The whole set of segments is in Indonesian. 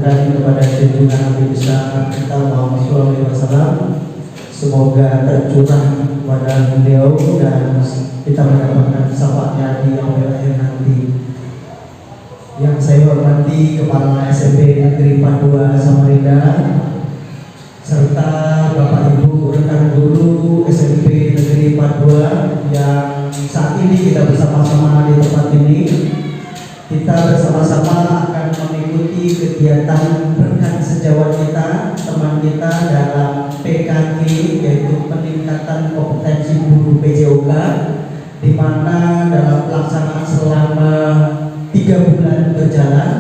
aturkan kepada junjungan Nabi besar kita Muhammad SAW. Semoga tercurah kepada beliau dan kita mendapatkan syafaatnya di akhir nanti. Yang saya hormati Kepala SMP Negeri 42 Samarinda serta Bapak Ibu rekan guru SMP Negeri 42 yang saat ini kita bersama-sama di tempat ini. Kita bersama-sama akan mengikuti kegiatan rekan sejawat kita, teman kita dalam PKG, yaitu peningkatan kompetensi guru PJOK, di mana dalam pelaksanaan selama 3 bulan berjalan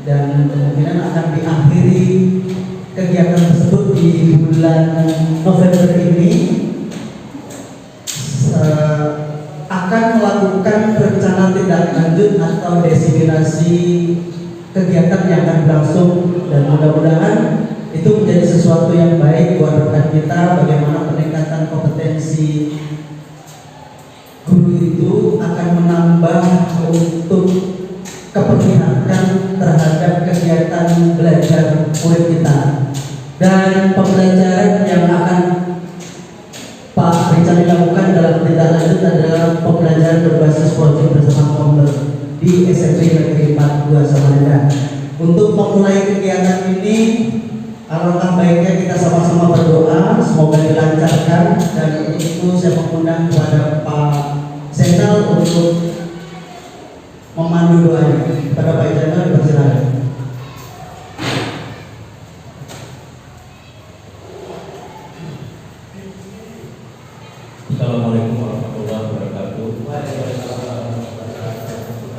dan kemungkinan akan diakhiri kegiatan tersebut di bulan November ini. Akan melakukan rencana tindak lanjut atau diseminasi kegiatan yang akan berlangsung, dan mudah-mudahan itu menjadi sesuatu yang baik buat rekan kita. Bagaimana peningkatan kompetensi guru itu akan menambah untuk keperpihakan terhadap kegiatan belajar murid kita, dan pembelajaran yang akan Pak Richard dilakukan dalam tindak lanjut adalah pembelajaran berbasis proyek bersama komputer di SMP Negeri 42 Samarinda. Untuk memulai kegiatan ini, alangkah baiknya kita sama-sama berdoa semoga dilancarkan, dan untuk itu saya mengundang kepada Pak Senal untuk memandu doanya. Kepada Pak Senal dipersilakan. Assalamualaikum warahmatullahi wabarakatuh.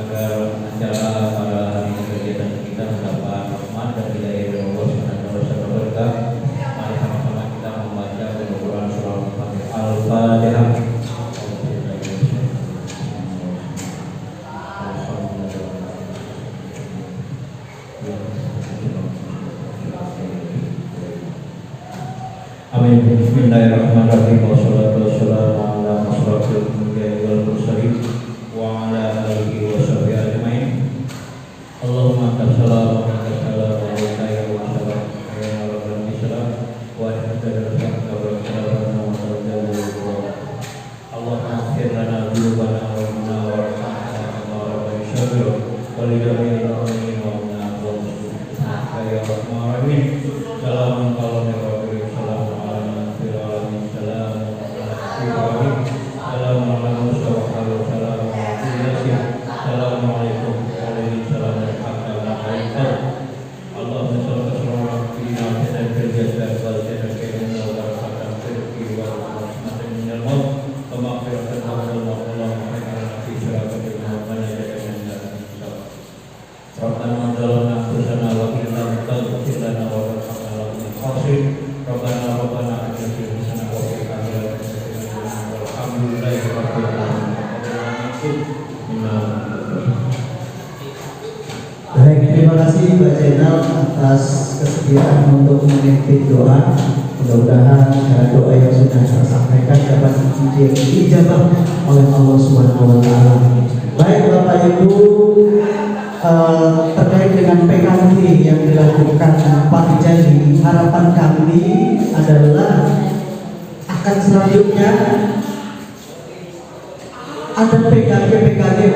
Agar acara pada hari ini kegiatan kita mendapat rahmat dan hidayah dari Allah Subhanahu wa taala, mari sama-sama kita membaca Al-Qur'an surah Al-Fatihah. Amin. Bismillahirrahmanirrahim. Wassalatu wassalamu ala asyrafil anbiya'i wal mursalin wa ala alihi wa sahbihi ajmain. Allahumma anta salam wa minka salam wa alayka ya salam ya rabbal islam wa ahdana wa Allahumma ighfir lana dhunubana wa inna wa rahmatana wa rabbal syabir wa lidamil mu'minin wa inna wa ya rahman rahim. Salamun qawlan Terima kasih Mbak Jenal atas kesediaan untuk memimpin doa. Mudah-mudahan doa yang sudah saya sampaikan dapat dijabah oleh Allah Subhanahu wa taala. Baik Bapak Ibu, terkait dengan PKG yang dilakukan Pak Rijali, harapan kami adalah akan selanjutnya ada PKG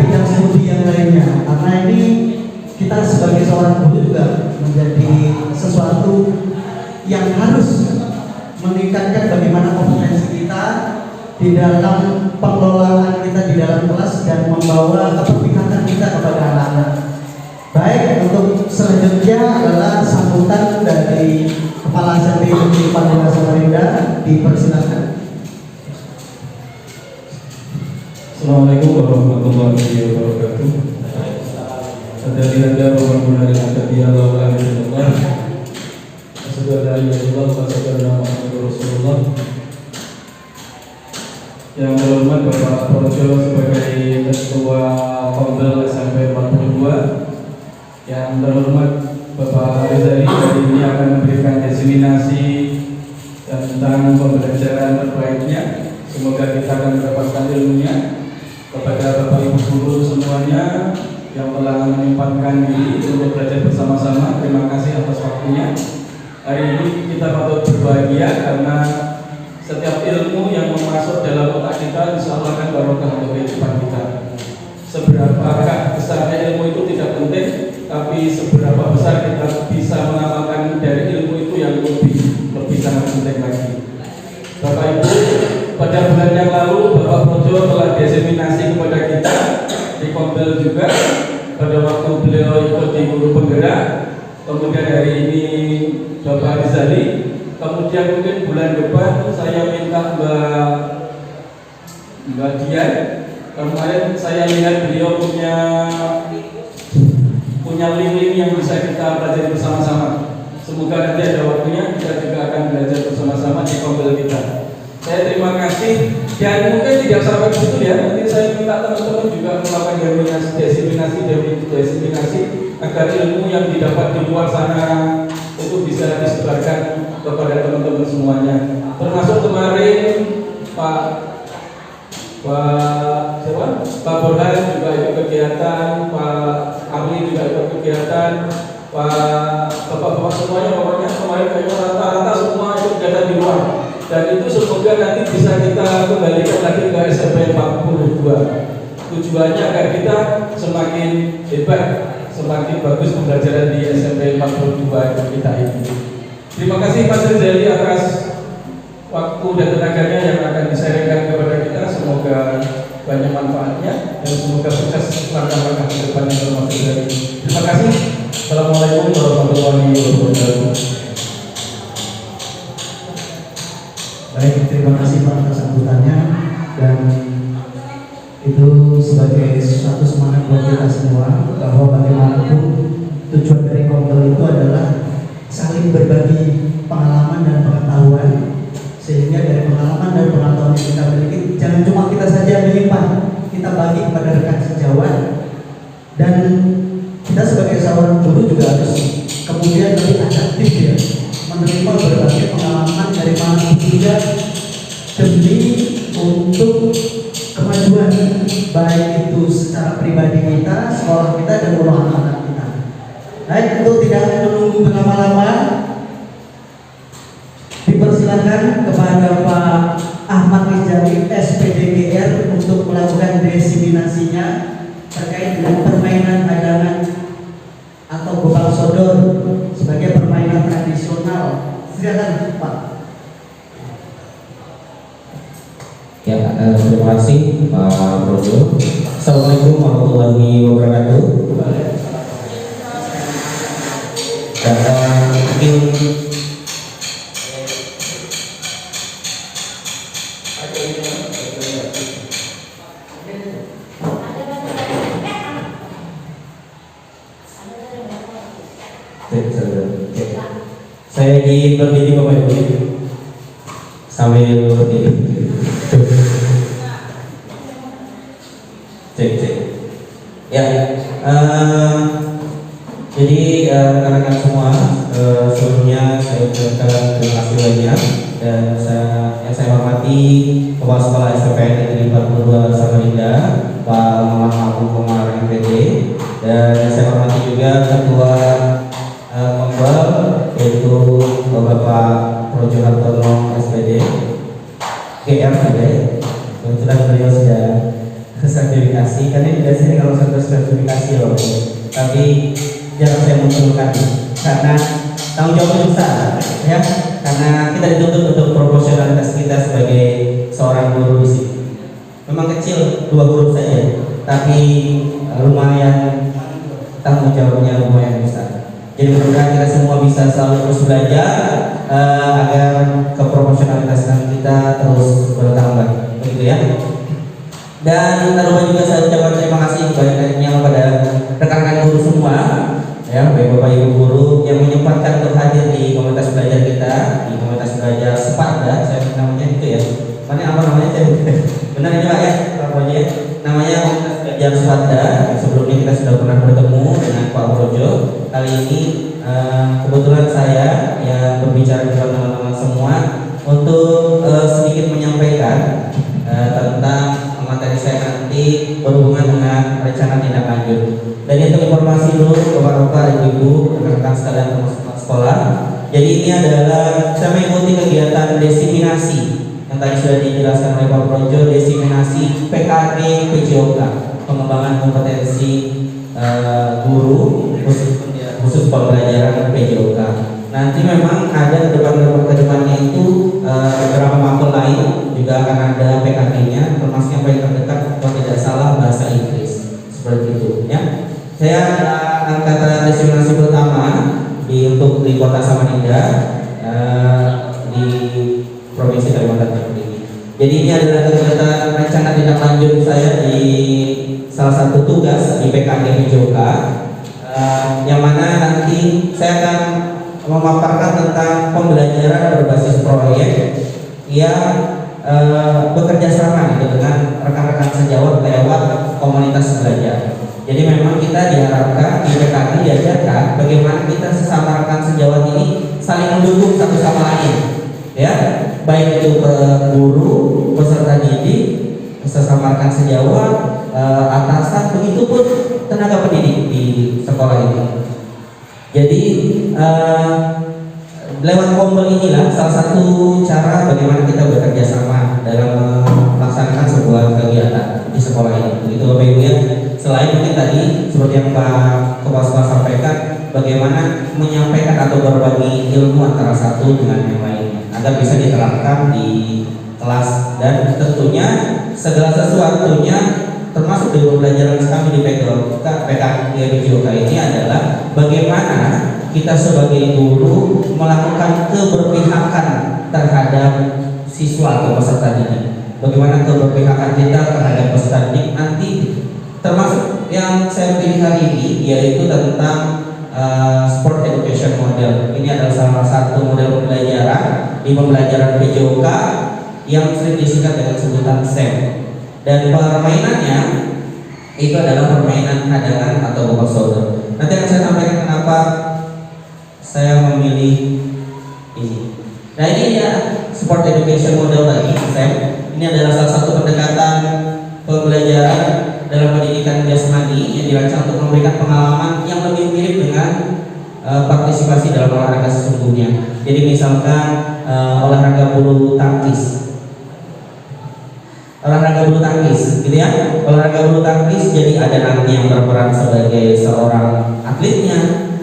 bidang studi yang lainnya, karena ini kita sebagai seorang guru juga menjadi sesuatu yang harus meningkatkan bagaimana kompetensi kita di dalam pengelolaan kita di dalam kelas dan membawa keperpihakan kita kepada anak-anak. Baik, untuk selanjutnya adalah sambutan dari Kepala SMP Negeri 42 Samarinda, dipersilakan. Assalamualaikum warahmatullahi wabarakatuh. Ada pembangunan yang setia Allah Alhamdulillah. Assalamualaikum warahmatullahi wabarakatuh. Yang terhormat Bapak Porjo sebagai Ketua Komdel SMP 42, yang terhormat Bapak Rizali hari ini akan memberikan diseminasi tentang pembelajaran terbaiknya. Semoga kita akan mendapatkan ilmunya. Kepada Bapak Ibu guru semuanya yang telah menyempatkan diri untuk belajar bersama-sama. Terima kasih atas waktunya. Hari ini kita patut berbahagia karena setiap ilmu yang masuk dalam otak kita insya Allah akan barokah untuk kehidupan kita. Seberapakah besarnya ilmu itu tidak penting, tapi seberapa besar kita bisa mengamalkan dari ilmu itu yang lebih sangat penting lagi. Bapak Ibu, pada bulan yang lalu Bapak Projo telah diseminasi kepada kita di Kombel juga pada waktu beliau ikut di guru penggerak. Kemudian hari ini Bapak Rizali. Kemudian mungkin bulan depan saya minta Mbak Dian. Kemarin saya lihat beliau punya link-link yang bisa kita pelajari bersama-sama. Semoga nanti ada waktunya kita juga akan belajar bersama-sama di Kombel kita. Saya terima kasih dan mungkin tidak sampai di situ ya. Nanti saya minta teman-teman juga melakukan diseminasi agar ilmu yang didapat di luar sana itu bisa disebarkan kepada teman-teman semuanya. Termasuk kemarin Pak Borhan juga ikut kegiatan, Pak Amli juga ikut kegiatan, Bapak-bapak semuanya pokoknya kemarin kayaknya rata-rata semua ikut kegiatan di luar. Dan itu semoga nanti bisa kita kembalikan lagi ke SMP 42. Tujuannya agar kita semakin hebat, semakin bagus pembelajaran di SMP 42 kita ini. Terima kasih Mas Rizali atas waktu dan tenaganya yang akan disampaikan kepada kita. Semoga banyak manfaatnya dan semoga sukses langkah-langkah ke depan yang Mas Rizali. Terima kasih. Assalamualaikum warahmatullahi wabarakatuh. Baik, terima kasih Pak atas sambutannya, dan itu sebagai suatu semangat buat kita semua bahwa bagaimanapun tujuan dari Kombel itu adalah saling berbagi pengalaman dan pengetahuan, sehingga dari pengalaman dan pengetahuan yang kita miliki jangan cuma kita saja menyimpan, kita bagi kepada rekan sejawat, dan kita sebagai seorang guru juga harus kemudian lebih adaptif ya, menerima berbagai pengalaman dari mana juga demi untuk kemajuan baik itu secara pribadi kita, sekolah kita, dan anak-anak kita. Baik, untuk tidak menunggu berlama-lama, dipersilakan kepada Pak Ahmad Rizali SPDGR untuk melakukan diseminasinya terkait dengan permainan hadangan atau gobang sodor sebagai permainan tradisional. Silakan Pak. Ya, terima kasih Pak Projo. Assalamualaikum warahmatullahi wabarakatuh. Mungkin saya ingin berdiri Bapak Ibu sambil berdiri. Cek. Ya, jadi rekan-rekan semua, sebelumnya saya ucapkan terima kasih banyak, dan yang saya hormati Kepala Sekolah SPPN Negeri 42 Samarinda, Pak Muhammad Agung Komar MPD, dan saya hormati juga Ketua Kombel yaitu Bapak Projo Hartono SPD GR juga ya. Kebetulan beliau sudah sertifikasi, kan ini biasanya kalau sudah sertifikasi loh, tapi jarang saya munculkan karena tanggung jawabnya besar ya, karena kita dituntut untuk proporsionalitas kita sebagai seorang guru di sini. Memang kecil 2 huruf saja, tapi lumayan tanggung jawabnya lumayan besar. Jadi mudah-mudahan kita semua bisa selalu terus belajar agar keproporsionalitasan kita terus bertambah, begitu ya. Dan terutama juga saya ucapkan terima kasih banyak-banyaknya kepada rekan-rekan guru semua, ya, baik Bapak Ibu guru yang menyempatkan untuk hadir di komunitas belajar kita, di komunitas belajar Sepada, saya namanya itu ya. Mana apa namanya saya benar ini Pak ya, pokoknya namanya komunitas belajar Sepada. Sebelumnya kita sudah pernah bertemu dengan Pak Projo. Kali ini kebetulan saya yang berbicara dengan teman-teman semua untuk sedikit menyampaikan tentang materi saya nanti berhubungan dengan rencana tindak lanjut. Dan untuk informasi dulu Bapak-bapak, Ibu, rekan-rekan sekalian termasuk sekolah. Jadi ini adalah saya mengikuti kegiatan desiminasi yang tadi sudah dijelaskan oleh Pak Projo, desiminasi PKG PJOK, pengembangan kompetensi guru khusus pembelajaran PJOK. Nanti memang ada kedepannya itu beberapa makul lain juga akan ada PKG-nya, termasuk yang paling terdekat kalau tidak salah bahasa Inggris seperti itu ya. Saya angkatan desiminasi pertama untuk di Kota Samarinda di Provinsi Kalimantan Timur ini. Jadi ini adalah kegiatan rencana tindak lanjut saya di salah satu tugas di PKG PJOK, yang mana nanti saya akan memaparkan tentang pembelajaran berbasis proyek yang bekerja sama gitu dengan rekan-rekan sejawat lewat komunitas belajar. Jadi memang kita diharapkan di PKG diajarkan bagaimana kita sesama rekan sejawat ini saling mendukung satu sama lain, ya, baik itu ke guru, peserta didik, sesama rekan sejawat, atasan, begitu pun tenaga pendidik di sekolah ini. Jadi lewat kombel inilah salah satu cara bagaimana kita bekerja sama dalam melaksanakan sebuah kegiatan di sekolah ini. Begitu Bapak Ibu ya. Selain mungkin tadi seperti yang Pak Kepala Sekolah sampaikan, bagaimana menyampaikan atau berbagi ilmu antara satu dengan yang lainnya agar bisa diterapkan di kelas, dan tentunya segala sesuatunya termasuk di pembelajaran kami di PKG PJOK ini adalah bagaimana kita sebagai guru melakukan keberpihakan terhadap siswa atau peserta didik. Bagaimana keberpihakan kita terhadap peserta didik nanti, termasuk yang saya pilih hari ini yaitu tentang sport education model. Ini adalah salah satu model pembelajaran di pembelajaran PJOK yang sering disingkat dengan sebutan SEM. Dan permainannya itu adalah permainan hadangan atau box solder. Nanti akan saya sampaikan kenapa saya memilih ini. Nah ini ya sport education model tadi SEM. Ini adalah salah satu pendekatan pembelajaran dalam pendidikan jasmani yang dirancang untuk memberikan pengalaman yang lebih mirip dengan partisipasi dalam olahraga sesungguhnya. Jadi misalkan olahraga bulu tangkis, gitu ya. Olahraga bulu tangkis, jadi ada nanti yang berperan sebagai seorang atletnya,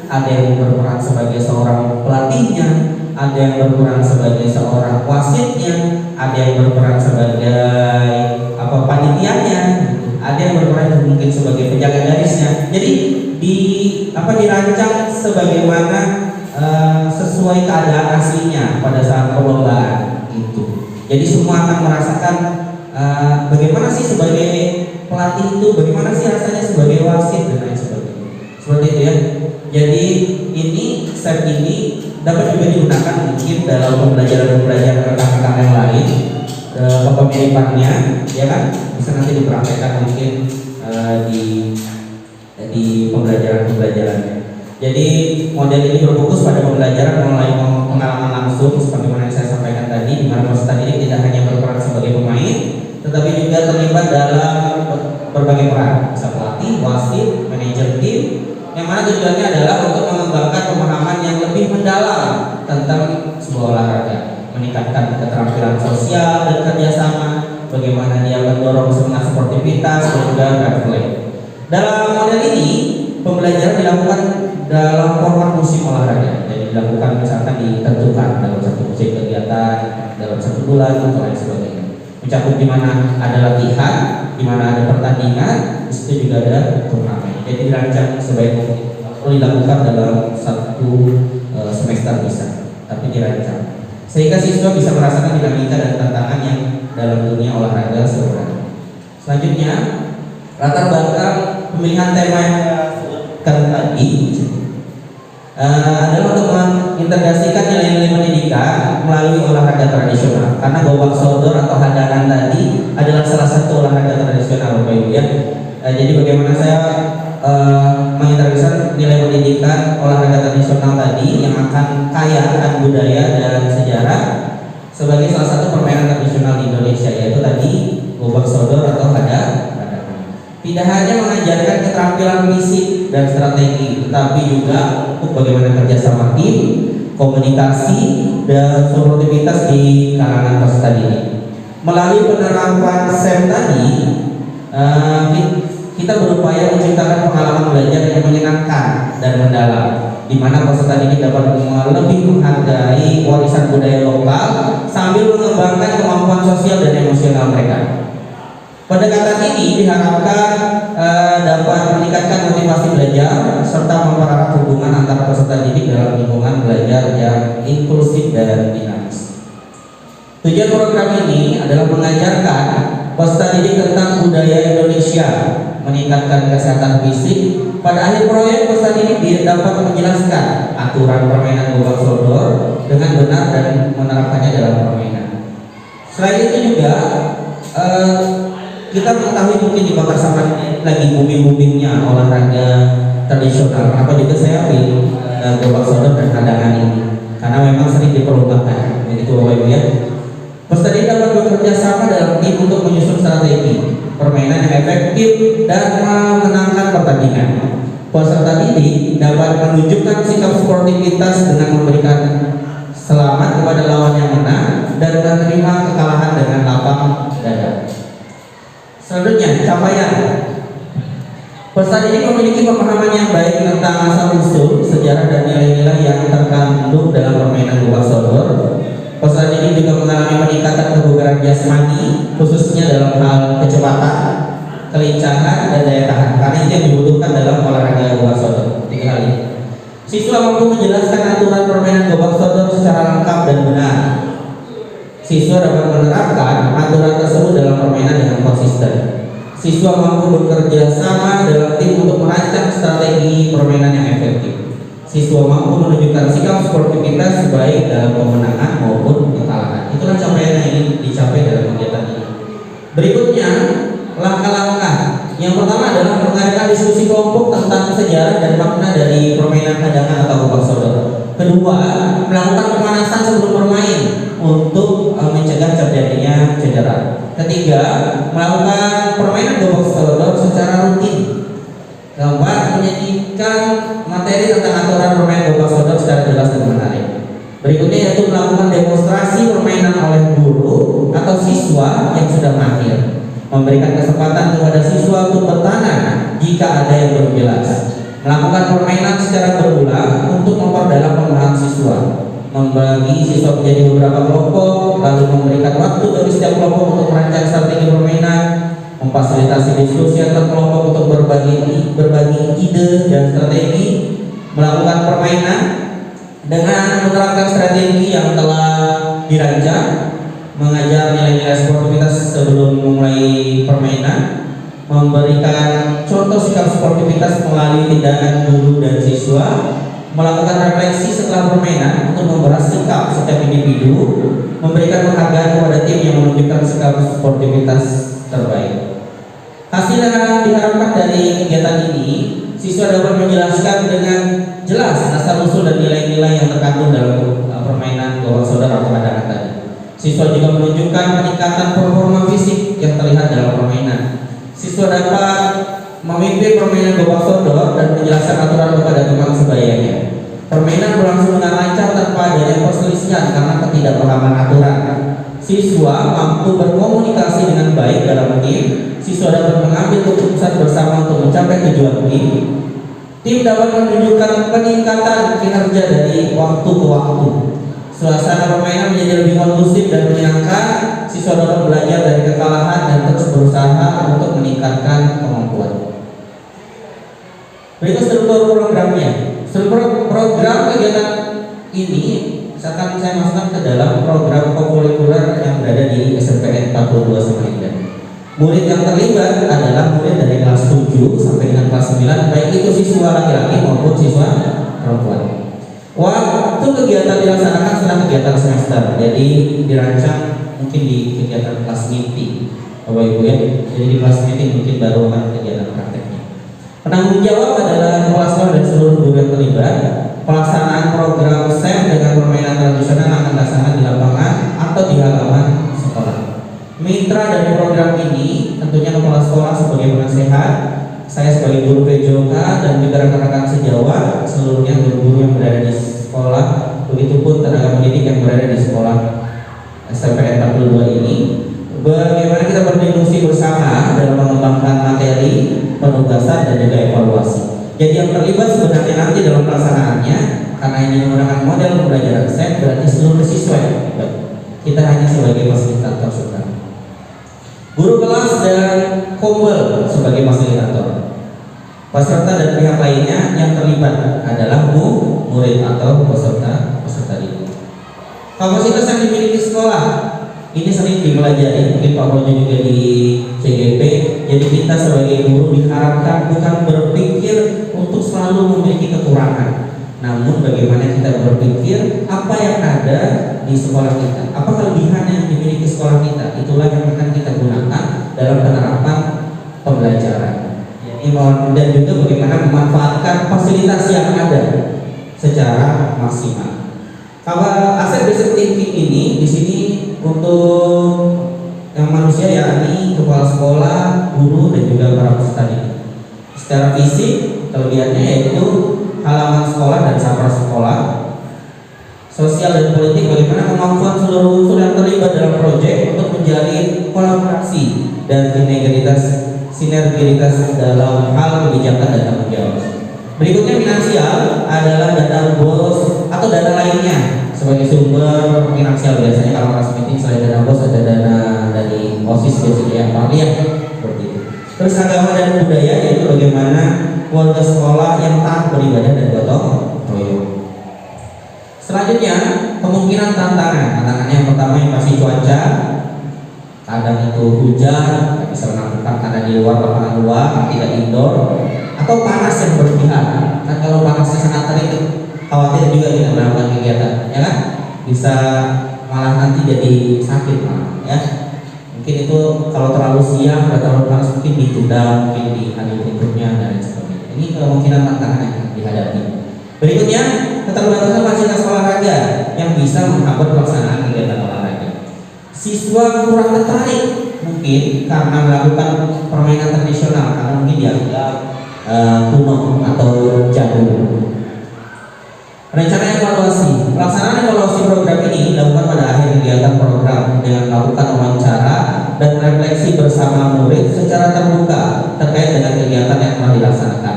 ada yang berperan sebagai seorang pelatihnya, ada yang berperan sebagai seorang wasitnya, ada yang berperan sebagai panitianya, ada yang berperan mungkin sebagai penjaga garisnya. Jadi dirancang sebagaimana sesuai keadaan aslinya pada saat perlombaan itu. Jadi semua akan merasakan bagaimana sih sebagai pelatih itu, bagaimana sih rasanya sebagai wasit dan lain sebagainya. Seperti itu ya. Jadi ini SEM ini dapat juga digunakan mungkin dalam pembelajaran rekan-rekan yang lain, kepemilikannya, ya kan, bisa nanti dipraktekkan mungkin di pembelajarannya. Jadi model ini berfokus pada pembelajaran mulai pengalaman langsung seperti yang saya sampaikan tadi, di mana peserta didik tidak hanya berperan sebagai pemain, tetapi juga terlibat dalam berbagai peran, bisa pelatih, wasit, manajer tim, yang mana tujuannya adalah untuk mengembangkan pemahaman yang lebih mendalam tentang sebuah olahraga, meningkatkan keterampilan sosial dan kerjasama, bagaimana dia mendorong semangat sportivitas dan juga refleks. Dalam model ini pembelajaran dilakukan dalam format musim olahraga, jadi dilakukan misalkan ditentukan dalam satu musim kegiatan, dalam satu bulan atau lain sebagainya. Mencakup di mana ada latihan, di mana ada pertandingan, di situ juga ada turnamen. Jadi dirancang sebaik mungkin, perlu dilakukan dalam satu semester bisa, tapi dirancang sehingga siswa bisa merasakan dinamika dan tantangan yang dalam dunia olahraga sebenarnya. Selanjutnya, latar belakang pemilihan tema yang saya tadi adalah untuk mengintegrasikan nilai-nilai pendidikan melalui olahraga tradisional. Karena gobak sodor atau hadangan tadi adalah salah satu olahraga tradisional, Bapak Ibu ya. Jadi bagaimana saya mengintegrasikan nilai pendidikan olahraga tradisional tadi yang akan kaya akan budaya dan sejarah sebagai salah satu permainan tradisional di Indonesia, yaitu tadi gobak sodor atau hadangan. tidak hanya mengajarkan keterampilan fisik dan strategi, tetapi juga untuk bagaimana kerjasama tim, komunikasi, dan sportivitas di kalangan peserta didik. Melalui penerapan SEM tadi, kita berupaya menciptakan pengalaman belajar yang menyenangkan dan mendalam, di mana peserta didik dapat lebih menghargai warisan budaya lokal sambil mengembangkan kemampuan sosial dan emosional mereka. Pendekatan ini diharapkan dapat meningkatkan motivasi belajar serta mempererat hubungan antara peserta didik dalam lingkungan belajar yang inklusif dan dinamis. Tujuan program ini adalah mengajarkan peserta didik tentang budaya Indonesia, meningkatkan kesehatan fisik. Pada akhir proyek, peserta didik dapat menjelaskan aturan permainan gobak sodor dengan benar dan menerapkannya dalam permainan. Selain itu juga kita mengetahui mungkin di Bakar Saman lagi booming-boomingnya olahraga tradisional. Apa juga saya pilih gobak sodor dan hadangan ini karena memang sering diperlukan. Jadi itu Bapak Ibu ya. Peserta didik dapat bekerja sama dalam tim untuk menyusun strategi permainan yang efektif dan memenangkan pertandingan. Peserta didik dapat menunjukkan sikap sportivitas dengan memberikan selamat kepada lawan yang menang dan menerima kekalahan dengan lapang dada. Selanjutnya, capaian. Peserta didik memiliki pemahaman yang baik tentang asal-usul, sejarah dan nilai-nilai yang terkandung dalam permainan gobak sodor. Peserta didik juga mengalami peningkatan kebugaran jasmani, khususnya dalam hal kecepatan, kelincahan, dan daya tahan. Karena itu yang dibutuhkan dalam olahraga gobak sodor. 3 hal ini. Siswa mampu menjelaskan aturan permainan gobak sodor secara lengkap dan benar. Siswa dapat menerapkan aturan tersebut dalam permainan dengan konsisten. Siswa mampu bekerja sama dalam tim untuk merancang strategi permainan yang efektif. Siswa mampu menunjukkan sikap sportivitas baik dalam kemenangan maupun kekalahan. Itulah capaian yang ingin dicapai dalam kegiatan ini. Berikutnya, langkah-langkah. Yang pertama adalah mengadakan diskusi kelompok tentang sejarah dan makna dari permainan hadangan atau gobak sodor. Kedua, melakukan pemanasan sebelum bermain untuk mencegah terjadinya cedera. Ketiga, melakukan permainan gobak sodor secara rutin. Keempat, menyajikan materi tentang aturan permainan gobak sodor secara jelas dan menarik. Berikutnya yaitu melakukan demonstrasi permainan oleh guru atau siswa yang sudah mahir. Memberikan kesempatan kepada siswa untuk bertanya jika ada yang belum jelas. Melakukan permainan secara berulang untuk memperdalam pemahaman siswa. Membagi siswa menjadi beberapa kelompok, lalu memberikan waktu bagi setiap kelompok untuk merancang strategi permainan. Memfasilitasi diskusi antar kelompok untuk berbagi ide dan strategi. Melakukan permainan dengan menerapkan strategi yang telah dirancang. Mengajar nilai-nilai sportivitas sebelum memulai permainan. Memberikan contoh sikap sportivitas melalui tindakan guru dan siswa. Melakukan refleksi setelah permainan untuk membahas sikap setiap individu. Memberikan penghargaan kepada tim yang menunjukkan sikap sportivitas terbaik. Hasil yang diharapkan dari kegiatan ini, siswa dapat menjelaskan dengan jelas asal-usul dan nilai-nilai yang terkandung dalam permainan gobak sodor atau hadangan tadi. Siswa juga menunjukkan peningkatan performa fisik yang terlihat dalam permainan. Siswa dapat memimpin permainan gobak sodor dan menjelaskan aturan kepada teman sebayanya. Permainan berlangsung dengan lancar tanpa adanya perselisihan karena ketidakpahaman aturan. Siswa mampu berkomunikasi dengan baik dalam tim. Siswa dapat mengambil keputusan bersama untuk mencapai tujuan tim. Tim dapat menunjukkan peningkatan kinerja dari waktu ke waktu. Suasana permainan menjadi lebih kondusif dan menyenangkan. Siswa dapat belajar dari kekalahan dan terus berusaha untuk meningkatkan kemampuan. Berikut struktur programnya. Struktur program kegiatan ini akan saya masukkan ke dalam program kokurikuler yang berada di SMPN 42 Samarinda. Murid yang terlibat adalah murid dari kelas 7 sampai dengan kelas 9, baik itu siswa laki-laki maupun siswa perempuan. Waktu kegiatan dilaksanakan setelah kegiatan semester, jadi dirancang mungkin di kegiatan kelas meeting, Bapak Ibu ya. Jadi di kelas meeting mungkin baru akan kegiatan prakteknya. Penanggung jawab adalah kepala sekolah dan seluruh guru yang terlibat. Pelaksanaan program SEM dengan permainan tradisional akan dilaksanakan di lapangan atau di halaman sekolah. Mitra dari program ini tentunya kepala sekolah sebagai penasehat, seluruhnya guru-guru yang berada di sekolah, begitupun tenaga pendidik yang berada di sekolah STPN 42 ini. Bagaimana kita berdiskusi bersama dalam mengembangkan materi, penugasan dan juga evaluasi. Jadi yang terlibat sebenarnya nanti dalam pelaksanaannya, karena ini menggunakan model pembelajaran SEM, berarti seluruh siswa. Kita hanya sebagai fasilitator saudara. Guru kelas dan kombel sebagai fasilitator. Peserta dan pihak lainnya yang terlibat adalah murid atau peserta didik. Kapasitas yang dimiliki sekolah ini sering dipelajari, mungkin Pak Projo juga di CGP. Jadi kita sebagai guru diharapkan bukan berpikir untuk selalu memiliki kekurangan, namun bagaimana kita berpikir apa yang ada di sekolah kita, apa kelebihan yang dimiliki sekolah kita, itulah yang akan kita gunakan dalam penerapan pembelajaran. Dan juga bagaimana memanfaatkan fasilitas yang ada secara maksimal. Kalau aset basic thinking ini di sini untuk yang manusia, yakni kepala sekolah, guru dan juga para peserta didik. Secara fisik kelebihannya yaitu halaman sekolah dan sapra sekolah. Sosial dan politik, bagaimana kemampuan seluruh unsur yang terlibat dalam proyek untuk menjalin kolaborasi dan sinergitas dalam hal kebijakan dan tanggung jawab. Berikutnya finansial adalah dana bos atau dana lainnya sebagai sumber finansial. Biasanya kalau kelas meeting selain dana bos ada dana dari OSIS biasanya yang parliah seperti itu. Terus agama dan budaya, yaitu bagaimana keluarga sekolah yang taat beribadah dan gotong royong. Selanjutnya kemungkinan tantangannya yang pertama yang pasti cuaca. Kadang itu hujan, nggak bisa menampilkan karena di luar lapangan luar, tidak indoor, atau panas yang berlebihan. Kan kalau panasnya sangat terik, khawatir juga kita melakukan kegiatan, ya kan? Bisa malah nanti jadi sakit malah, ya. Mungkin itu kalau terlalu siang atau terlalu panas mungkin ditunda, mungkin di hari berikutnya dan lain sebagainya. Ini kemungkinan tantangan yang dihadapi. Berikutnya keterbatasan fasilitas olahraga yang bisa menghambat pelaksanaan kegiatan olahraga. Siswa kurang tertarik mungkin karena melakukan permainan tradisional, karena mungkin dianggap kuno atau jadul. Rencana evaluasi. Pelaksanaan evaluasi program ini dilakukan pada akhir kegiatan program dengan melakukan wawancara dan refleksi bersama murid secara terbuka terkait dengan kegiatan yang telah dilaksanakan.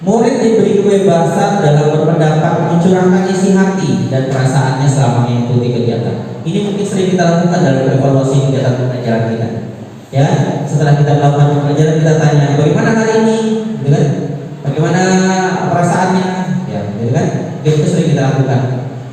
Murid diberi kebebasan dalam berpendapat, mencurahkan isi hati dan perasaannya selama mengikuti kegiatan. Ini mungkin sering kita lakukan dalam evaluasi kegiatan pembelajaran kita. Ya, setelah kita melakukan pembelajaran kita tanya, bagaimana hari ini, gitu kan? Bagaimana perasaannya, ya, gitu kan? Itu sering kita lakukan.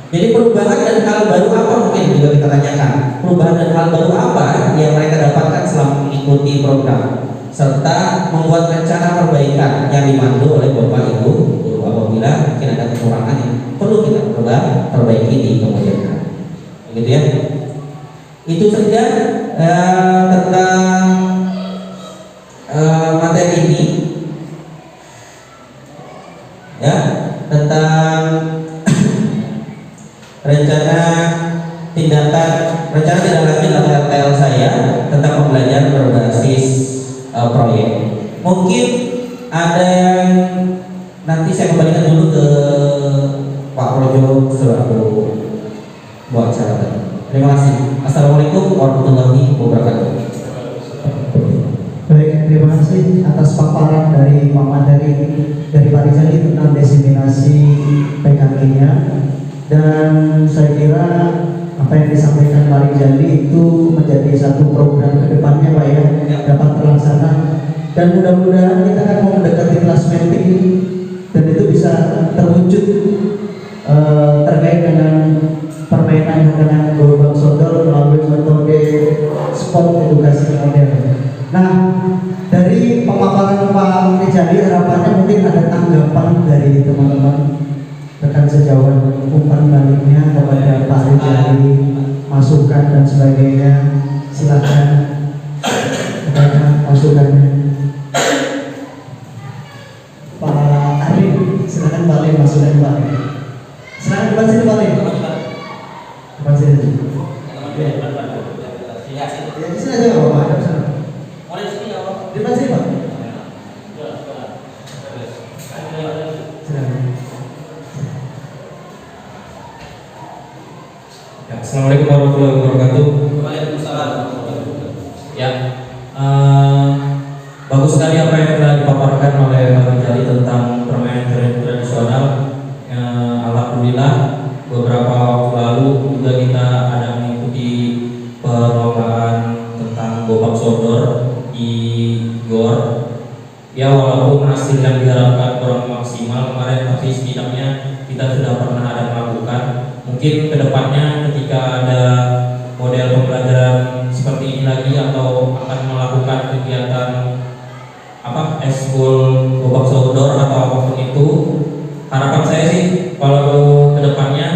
Jadi perubahan dan hal baru apa mungkin juga kita tanyakan. Perubahan dan hal baru apa yang mereka dapatkan selama mengikuti program, serta membuat rencana perbaikan yang dipandu oleh Bapak Ibu guru apabila mungkin ada kekurangan yang perlu kita perbaiki di kemudian hari. Begitu ya. Itu saja tentang materi ini, ya, tentang rencana tindak lanjut atau RTL saya tentang pembelajaran berbasis proyek. Mungkin ada yang nanti saya kembalikan dulu ke Pak Projo selaku buat acara tadi. Terima kasih. Assalamualaikum warahmatullahi wabarakatuh. Baik, terima kasih atas paparan dari Pak Mandari dari Pak Rizali tentang diseminasi PKK-nya. Dan saya kira apa yang disampaikan Pak Rizali itu menjadi satu program ke depannya Pak ya, dapat terlaksana. Dan mudah-mudahan kita akan mau mendekati kelas meeting dan itu bisa terwujud terkait dengan permainan dengan gelombang sodor melalui metode sport edukasi modern. Nah, dari pemaparan Pak Rizali harapannya mungkin ada tanggapan dari teman-teman rekan sejawat, umpan baliknya kepada Pak Rizali, masukan dan sebagainya. Silakan kepada masukannya. Pak Arif, silakan balik masukan Pak. Silakan depan sini balik. Depan sini. Ya di sini aja Pak. Ada sana. Boleh di sini ya Pak. Depan sini Pak. Silakan. Silakan. Assalamualaikum warahmatullahi wabarakatuh. Waalaikumsalam. Ya, bagus sekali apa yang telah dipaparkan oleh Pak Jali tentang permainan tradisional. Alhamdulillah beberapa waktu lalu juga kita ada mengikuti perlombaan tentang gobak sodor di GOR. Ya, walaupun hasil yang diharapkan kurang maksimal kemarin, tapi setidaknya kita sudah pernah ada melakukan. Mungkin kedepannya ketika ada model pembelajaran seperti ini lagi atau akan melakukan kegiatan eskul gobak sodor atau apapun itu, harapan saya sih kalau kedepannya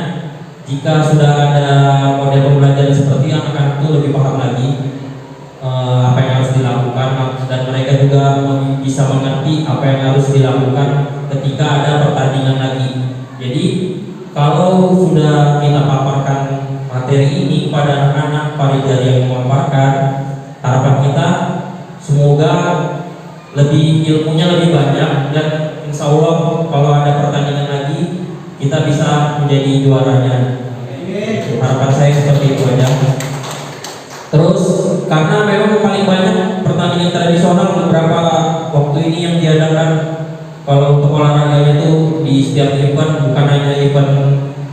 jika sudah ada model pembelajaran seperti yang akan itu lebih paham lagi apa yang harus dilakukan, dan mereka juga bisa mengerti apa yang harus dilakukan ketika ada pertandingan lagi. Jadi kalau sudah kita paparkan materi ini pada anak-anak Parijali yang memaparkan, harapan kita semoga ilmunya lebih banyak, dan insya Allah kalau ada pertandingan lagi kita bisa menjadi juaranya. Harapan saya seperti itu aja. Terus karena memang paling banyak pertandingan tradisional beberapa waktu ini yang diadakan, kalau untuk olahraganya itu di setiap event, bukan hanya event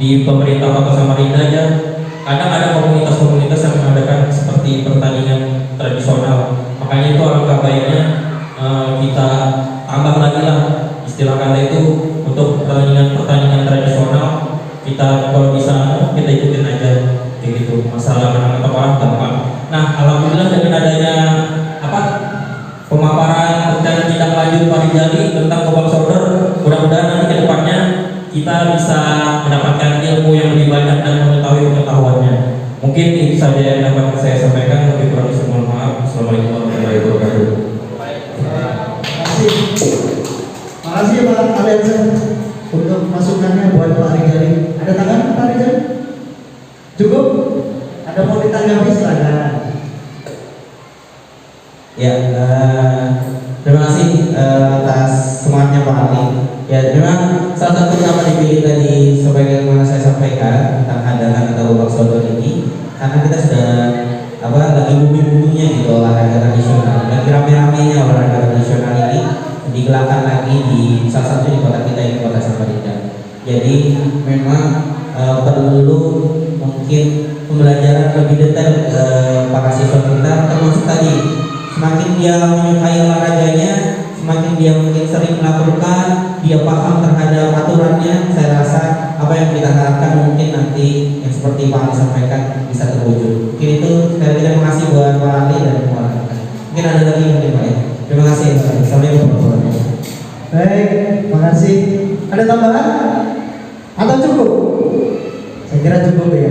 di pemerintah Kota Samarinda aja, kadang ada komunitas-komunitas yang mengadakan seperti pertandingan tradisional. Makanya itu alangkah baiknya kita tambah lagi lah istilah kata itu untuk pertandingan tradisional. Kita kalau bisa kita ikutin aja kayak gitu. Masalah menang atau kalah gampang. Nah, alhamdulillah dengan adanya pemaparan rencana tindak lanjut Parijali tentang gobak sodor, mudah-mudahan nanti ke depannya kita bisa mendapatkan ilmu yang lebih banyak dan mengetahui pengetahuannya. Mungkin itu saja yang dapat saya sampaikan. Lebih kurang mohon maaf. Assalamualaikum warahmatullahi wabarakatuh. Makasih Pak Aliansa untuk masukannya buat Pak Rijali. Ada tangan Pak Rijali? Cukup? Ada mau ditanggapi silakan. Ya, terima kasih atas semangatnya Pak Ali. Ya, memang salah satu kenapa dipilih tadi sebagaimana saya sampaikan tentang hadangan atau gobak sodor ini, karena kita sudah lagi booming-boomingnya gitu olahraga tradisional, lagi rame-ramenya olahraga tradisional ini digelarkan lagi di salah satu di kota kita, ini Kota Samarinda. Jadi memang perlu mungkin pembelajaran lebih detail para siswa kita, termasuk tadi semakin dia menyukai olahraganya, semakin dia mungkin sering melakukan, dia paham terhadap aturannya. Saya rasa apa yang kita harapkan mungkin nanti yang seperti Pak Ali sampaikan bisa terwujud. Mungkin itu. Sekali lagi terima kasih buat Pak Ali dan Pak Ali. Mungkin ada lagi mungkin Pak ya. Terima kasih. Assalamualaikum warahmatullahi wabarakatuh. Baik, terima kasih. Ada tambahan? Atau cukup? Saya kira cukup ya.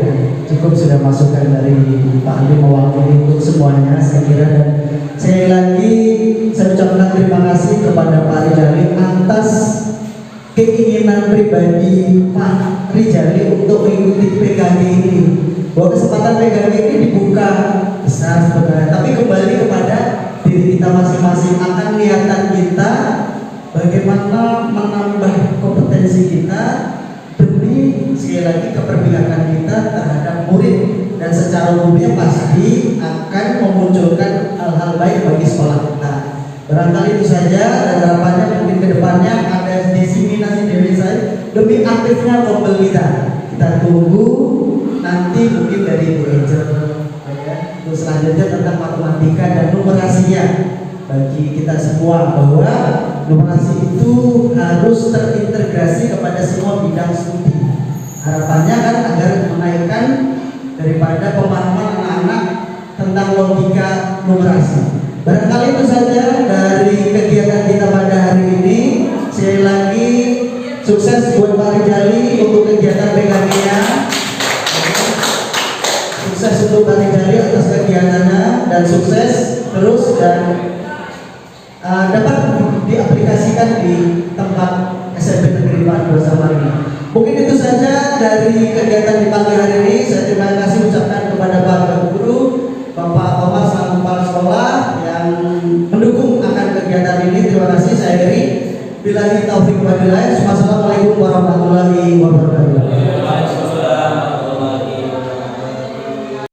Cukup sudah masukan dari Pak Ali mewakili untuk semuanya. Saya kira, dan sekali lagi saya ucapkan terima kasih kepada Pak Rijali atas keinginan pribadi Pak Rijali untuk mengikuti PKG ini. Bahwa kesempatan PKG ini dibuka besar sebenarnya, tapi kembali kepada diri kita masing-masing. Akan niatan kita bagaimana menambah kompetensi kita demi sekali lagi keberpihakan kita terhadap murid, dan secara umumnya pasti akan memunculkan hal-hal baik bagi sekolah kita. Barangkali itu saja, dan harapannya mungkin kedepannya ada diseminasi demi aktifnya kompel kita. Kita tunggu nanti mungkin dari Bu Angel untuk selanjutnya tentang matematika dan numerasinya bagi kita semua, bahwa numerasi itu harus terintegrasi kepada semua bidang studi. Harapannya kan agar menaikkan daripada pemahaman anak-anak tentang logika numerasi. Barangkali itu saja dari kegiatan kita pada hari ini. Sekali lagi sukses buat Pak Rijali untuk kegiatan PKG-nya. Sukses untuk Pak Rijali atas kegiatannya, dan sukses terus, dan dapat diaplikasikan di tempat SMP Negeri 42 Samarinda. Mungkin itu saja dari kegiatan di pagi hari ini. Saya terima kasih ucapkan kepada Bapak Guru, Bapak Thomas selaku kepala sekolah yang mendukung akan kegiatan ini. Terima kasih. Saya akhiri. Billahi taufiq wal hidayah. Wassalamualaikum warahmatullahi wabarakatuh.